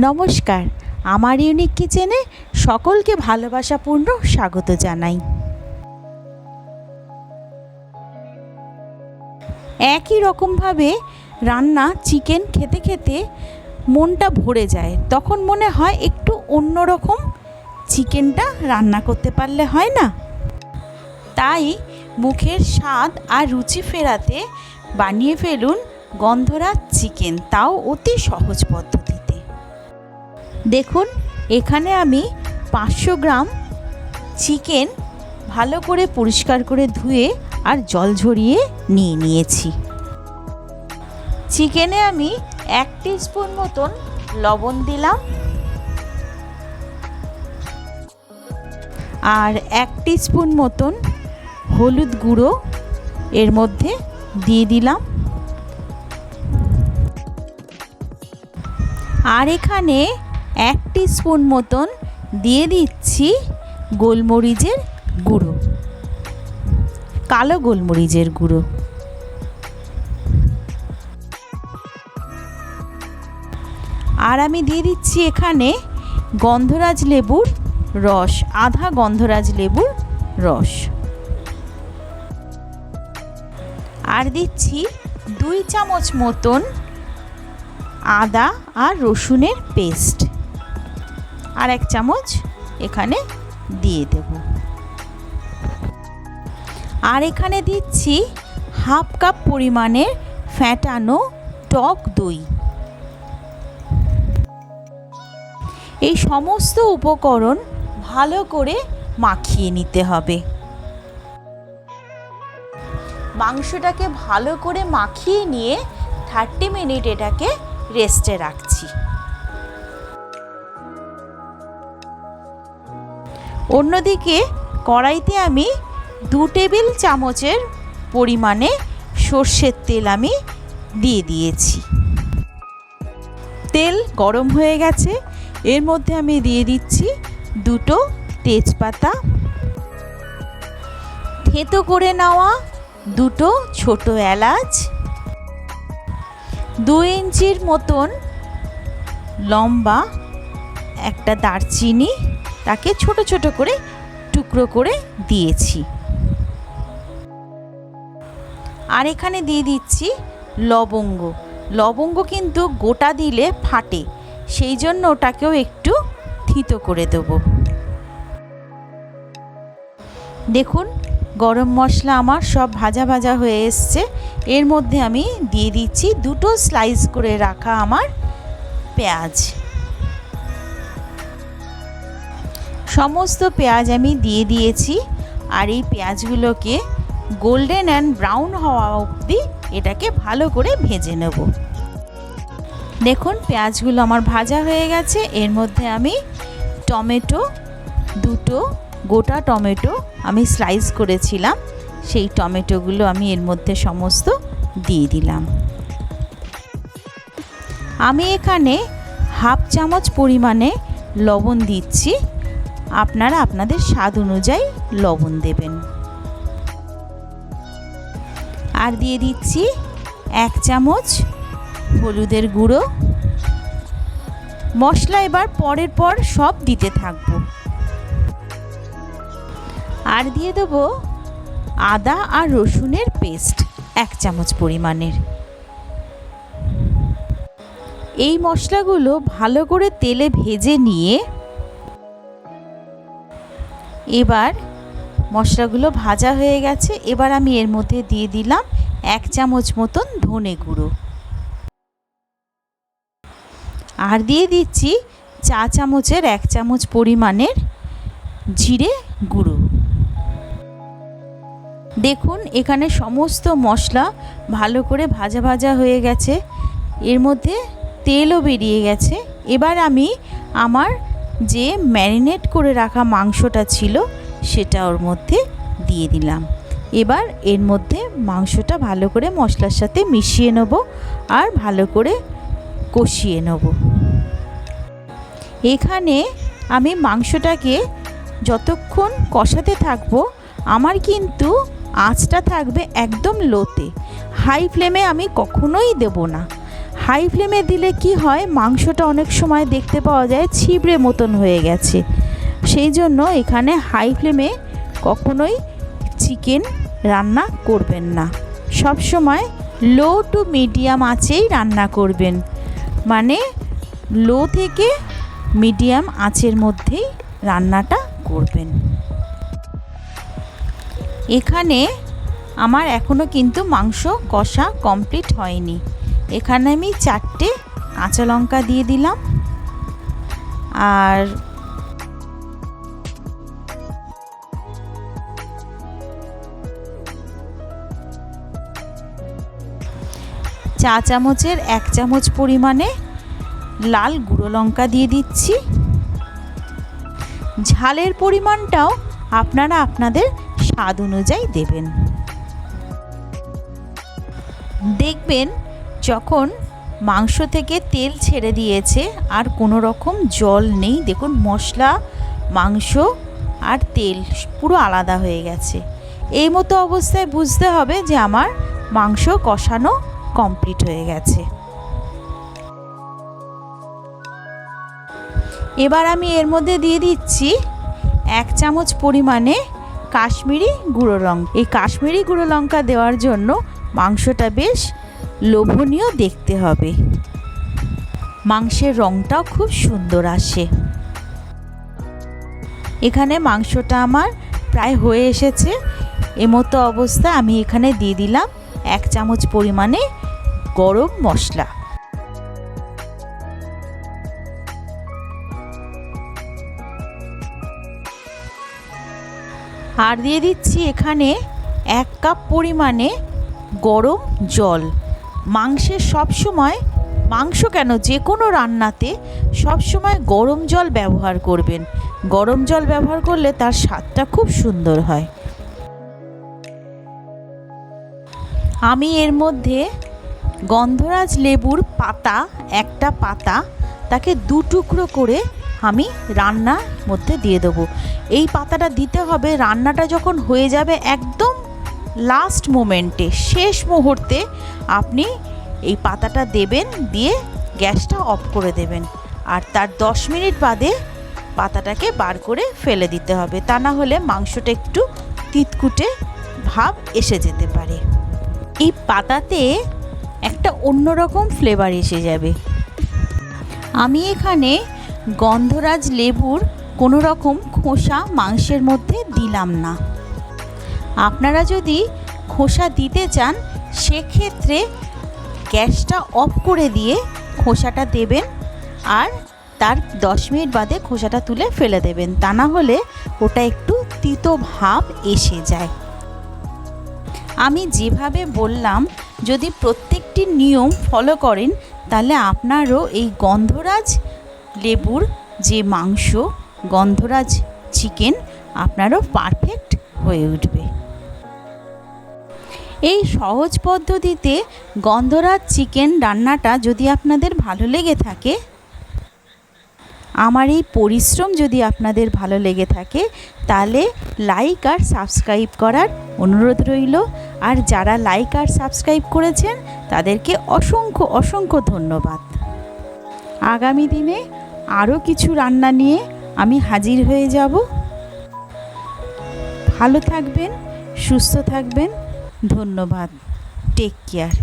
নমস্কার, আমার ইউনিক কিচেনে সকলকে ভালোবাসাপূর্ণ স্বাগত জানাই। একই রকমভাবে রান্না চিকেন খেতে খেতে মনটা ভরে যায়, তখন মনে হয় একটু অন্যরকম চিকেনটা রান্না করতে পারলে হয় না। তাই মুখের স্বাদ আর রুচি ফেরাতে বানিয়ে ফেলুন গন্ধরাজ চিকেন, তাও অতি সহজ পদ্ধতিতে। দেখুন, এখানে আমি 500 গ্রাম চিকেন ভালো করে পরিষ্কার করে ধুয়ে আর জল ঝরিয়ে নিয়েছি। চিকেনে আমি 1 টিস্পুন মতন লবণ দিলাম আর 1 টিস্পুন মতন হলুদ গুঁড়ো এর মধ্যে দিয়ে দিলাম। আর এখানে 1 টিস্পুন মতন দিয়ে দিচ্ছি গোলমরিচের গুঁড়ো, কালো গোলমরিচের গুঁড়ো। আর আমি দিয়ে দিচ্ছি এখানে গন্ধরাজ লেবুর রস, আধা গন্ধরাজ লেবুর রস। আর দিচ্ছি 2 চামচ মতন আদা আর রসুনের পেস্ট, আর 1 চামচ এখানে দিয়ে দেব। আর এখানে দিচ্ছি হাফ কাপ পরিমাণের ফ্যাটানো টক দই। এই সমস্ত উপকরণ ভালো করে মাখিয়ে নিতে হবে। মাংসটাকে ভালো করে মাখিয়ে নিয়ে 30 মিনিট এটাকে রেস্টে রাখছি। অন্যদিকে কড়াইতে আমি 2 টেবিল চামচের পরিমাণে সর্ষের তেল আমি দিয়ে দিয়েছি। তেল গরম হয়ে গেছে, এর মধ্যে আমি দিয়ে দিচ্ছি 2টো তেজপাতা, থেঁতো করে নেওয়া 2টো ছোট এলাচ, 2 ইঞ্চির মতন লম্বা একটা দারচিনি, তাকে ছোট ছোট করে টুকরো করে দিয়েছি। আর এখানে দিয়ে দিচ্ছি লবঙ্গ। লবঙ্গ কিন্তু গোটা দিলে ফাটে, সেই জন্য ওটাকেও একটু থেঁতো করে দেব। দেখুন, গরম মশলা আমার সব ভাজা ভাজা হয়ে এসছে। এর মধ্যে আমি দিয়ে দিচ্ছি 2টো স্লাইস করে রাখা আমার পেঁয়াজ। সমস্ত পেঁয়াজ আমি দিয়ে দিয়েছি। আর এই পেঁয়াজগুলোকে গোল্ডেন অ্যান্ড ব্রাউন হওয়া অবধি এটাকে ভালো করে ভেজে নেব। দেখুন, পেঁয়াজগুলো আমার ভাজা হয়ে গেছে। এর মধ্যে আমি টমেটো, 2টো গোটা টমেটো আমি স্লাইস করেছিলাম, সেই টমেটোগুলো আমি এর মধ্যে সমস্ত দিয়ে দিলাম। আমি এখানে হাফ চামচ পরিমাণে লবণ দিচ্ছি, আপনারা আপনাদের স্বাদ অনুযায়ী লবণ দেবেন। আর দিয়ে দিচ্ছি 1 চামচ হলুদের গুঁড়ো। মশলা এবার পরের পর সব দিতে থাকবো। আর দিয়ে দেবো আদা আর রসুনের পেস্ট 1 চামচ পরিমাণের। এই মশলাগুলো ভালো করে তেলে ভেজে নিয়ে এবার মশলাগুলো ভাজা হয়ে গেছে। এবার আমি এর মধ্যে দিয়ে দিলাম 1 চামচ মতন ধনে গুঁড়ো। আর দিয়ে দিচ্ছি চা চামচের 1 চামচ পরিমাণের জিরে গুঁড়ো। দেখুন, এখানে সমস্ত মশলা ভালো করে ভাজা ভাজা হয়ে গেছে, এর মধ্যে তেলও বেরিয়ে গেছে। এবার আমি আমার যে ম্যারিনেট করে রাখা মাংসটা ছিল সেটা ওর মধ্যে দিয়ে দিলাম। এবার এর মধ্যে মাংসটা ভালো করে মশলার সাথে মিশিয়ে নেব আর ভালো করে কষিয়ে নেব। এখানে আমি মাংসটাকে যতক্ষণ কষাতে থাকবো, আমার কিন্তু আঁচটা থাকবে একদম লোতে, হাই ফ্লেমে আমি কখনোই দেব না। হাই ফ্লেমে দিলে কি হয়, মাংসটা অনেক সময় দেখতে পাওয়া যায় ছিবড়ে মতন হয়ে গেছে। সেই জন্য এখানে হাই ফ্লেমে কখনোই চিকেন রান্না করবেন না। সব সময় লো টু মিডিয়াম আঁচেই রান্না করবেন, মানে লো থেকে মিডিয়াম আঁচের মধ্যেই রান্নাটা করবেন। এখানে আমার এখনও কিন্তু মাংস কষা কমপ্লিট হয়নি। এখানে আমি 4টে কাঁচা লঙ্কা দিয়ে দিলাম, আর চা চামচের 1 চামচ পরিমাণে লাল গুঁড়ো লঙ্কা দিয়ে দিচ্ছি। ঝালের পরিমাণটাও আপনারা আপনাদের স্বাদ অনুযায়ী দেবেন। দেখবেন যখন মাংস থেকে তেল ছেড়ে দিয়েছে আর কোনো রকম জল নেই, দেখুন মশলা, মাংস আর তেল পুরো আলাদা হয়ে গেছে। এই মতো অবস্থায় বুঝতে হবে যে আমার মাংস কষানো কমপ্লিট হয়ে গেছে। এবার আমি এর মধ্যে দিয়ে দিচ্ছি 1 চামচ পরিমাণে কাশ্মীরি গুঁড়ো লঙ্কা। এই কাশ্মীরি গুঁড়ো লঙ্কা দেওয়ার জন্য মাংসটা বেশ লোভনীয় দেখতে হবে, মাংসের রঙটাও খুব সুন্দর আসে। এখানে মাংসটা আমার প্রায় হয়ে এসেছে। এমতো অবস্থা আমি এখানে দিয়ে দিলাম 1 চামচ পরিমাণে গরম মশলা। আর দিয়ে দিচ্ছি এখানে 1 কাপ পরিমাণে গরম জল। মাংসের সবসময়, মাংস কেন যে কোনো রান্নাতে সবসময় গরম জল ব্যবহার করবেন। গরম জল ব্যবহার করলে তার স্বাদটা খুব সুন্দর হয়। আমি এর মধ্যে গন্ধরাজ লেবুর পাতা, একটা পাতা, তাকে 2 টুকরো করে আমি রান্নার মধ্যে দিয়ে দেবো। এই পাতাটা দিতে হবে রান্নাটা যখন হয়ে যাবে একদম লাস্ট মোমেন্টে, শেষ মুহূর্তে আপনি এই পাতাটা দেবেন, দিয়ে গ্যাসটা অফ করে দেবেন। আর তার 10 মিনিট বাদে পাতাটাকে বার করে ফেলে দিতে হবে, তা না হলে মাংসটা একটু তিতকুটে ভাব এসে যেতে পারে। এই পাতাতে একটা অন্যরকম ফ্লেভার এসে যাবে। আমি এখানে গন্ধরাজ লেবুর কোনো রকম খোসা মাংসের মধ্যে দিলাম না। আপনারা যদি খোসা দিতে চান সেক্ষেত্রে গ্যাসটা অফ করে দিয়ে খোসাটা দেবেন, আর তার 10 মিনিট বাদে খোসাটা তুলে ফেলে দেবেন, তা না হলে ওটা একটু তিতো ভাব এসে যায়। আমি যেভাবে বললাম যদি প্রত্যেকটি নিয়ম ফলো করেন তাহলে আপনারও এই গন্ধরাজ লেবুর যে মাংস, গন্ধরাজ চিকেন আপনারও পারফেক্ট হয়ে উঠবে। এই সহজ পদ্ধতিতে গন্ধরাজ চিকেন রান্নাটা যদি আপনাদের ভালো লেগে থাকে, আমার এই পরিশ্রম যদি আপনাদের ভালো লেগে থাকে, তাহলে লাইক আর সাবস্ক্রাইব করার অনুরোধ রইল। আর যারা লাইক আর সাবস্ক্রাইব করেছেন তাদেরকে অসংখ্য অসংখ্য ধন্যবাদ। আগামী দিনে আরও কিছু রান্না নিয়ে আমি হাজির হয়ে যাব। ভালো থাকবেন, সুস্থ থাকবেন। ধন্যবাদ। Take care.